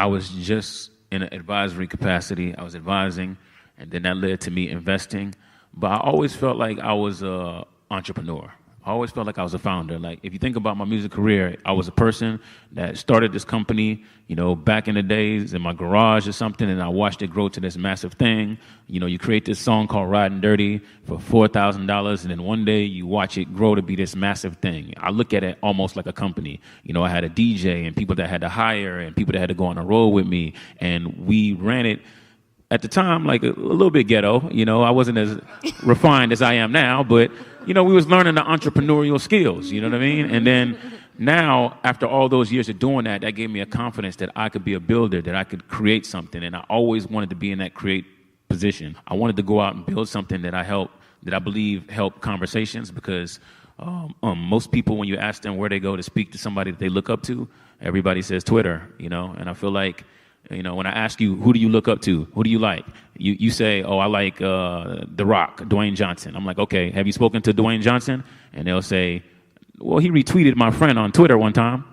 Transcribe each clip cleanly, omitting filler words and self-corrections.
I was just in an advisory capacity. I was advising, and then that led to me investing. But I always felt like I was an entrepreneur. I always felt like I was a founder. Like, if you think about my music career, I was a person that started this company, back in the days in my garage or something, and I watched it grow to this massive thing. You create this song called Riding Dirty for $4,000, and then one day you watch it grow to be this massive thing. I look at it almost like a company. I had a DJ and people that I had to hire and people that had to go on a road with me, and we ran it at the time, like a little bit ghetto. I wasn't as refined as I am now, but, we was learning the entrepreneurial skills, you know what I mean? And then now, after all those years of doing that, that gave me a confidence that I could be a builder, that I could create something. And I always wanted to be in that create position. I wanted to go out and build something that I believe help conversations, because most people, when you ask them where they go to speak to somebody that they look up to, everybody says Twitter, and I feel like, when I ask you, who do you look up to? Who do you like? You say, oh, I like The Rock, Dwayne Johnson. I'm like, okay, have you spoken to Dwayne Johnson? And they'll say, well, he retweeted my friend on Twitter one time.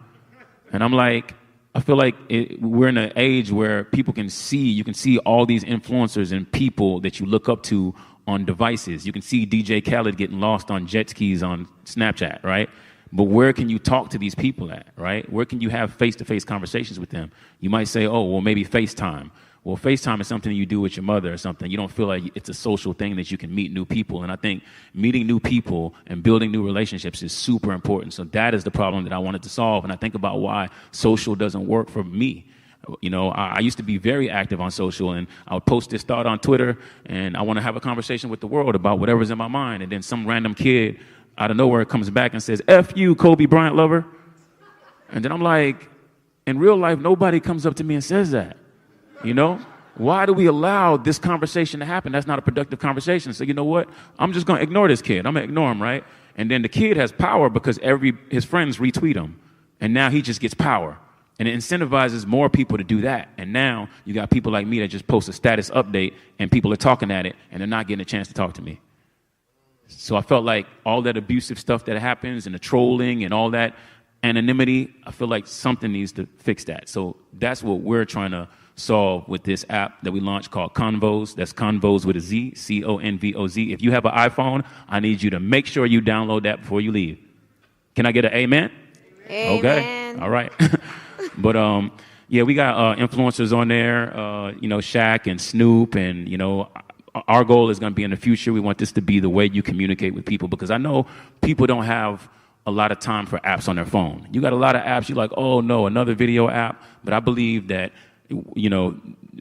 And I'm like, I feel like we're in an age where you can see all these influencers and people that you look up to on devices. You can see DJ Khaled getting lost on jet skis on Snapchat, right? But where can you talk to these people at, right? Where can you have face-to-face conversations with them? You might say, oh, well, maybe FaceTime. Well, FaceTime is something you do with your mother or something. You don't feel like it's a social thing that you can meet new people. And I think meeting new people and building new relationships is super important. So that is the problem that I wanted to solve. And I think about why social doesn't work for me. I used to be very active on social, and I would post this thought on Twitter, and I want to have a conversation with the world about whatever's in my mind. And then some random kid out of nowhere comes back and says, F you, Kobe Bryant lover. And then I'm like, in real life, nobody comes up to me and says that. Why do we allow this conversation to happen? That's not a productive conversation. So you know what? I'm just going to ignore this kid. I'm going to ignore him, right? And then the kid has power because his friends retweet him. And now he just gets power. And it incentivizes more people to do that. And now you got people like me that just post a status update and people are talking at it and they're not getting a chance to talk to me. So I felt like all that abusive stuff that happens and the trolling and all that anonymity, I feel like something needs to fix that. So that's what we're trying to solve with this app that we launched called Convos. That's Convos with a Z, Convoz. If you have an iPhone, I need you to make sure you download that before you leave. Can I get an amen? Amen. Okay. All right. But yeah, we got influencers on there, Shaq and Snoop, and our goal is going to be in the future, we want this to be the way you communicate with people, because I know people don't have a lot of time for apps on their phone. You got a lot of apps, you're like, oh no, another video app. But I believe that,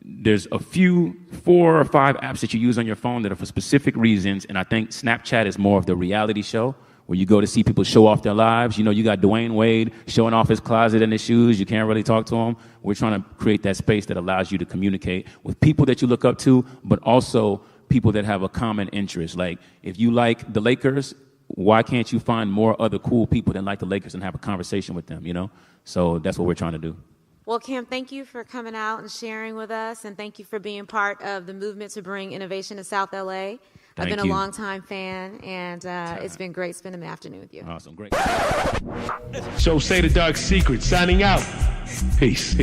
there's a few, 4 or 5 apps that you use on your phone that are for specific reasons. And I think Snapchat is more of the reality show, where you go to see people show off their lives. You got Dwayne Wade showing off his closet and his shoes. You can't really talk to him. We're trying to create that space that allows you to communicate with people that you look up to, but also people that have a common interest. Like, if you like the Lakers, why can't you find more other cool people that like the Lakers and have a conversation with them, So that's what we're trying to do. Well, Cam, thank you for coming out and sharing with us, and thank you for being part of the movement to bring innovation to South LA. I've been a longtime fan, and it's been great spending the afternoon with you. Awesome, great. So Say the Dark Secret, signing out. Peace.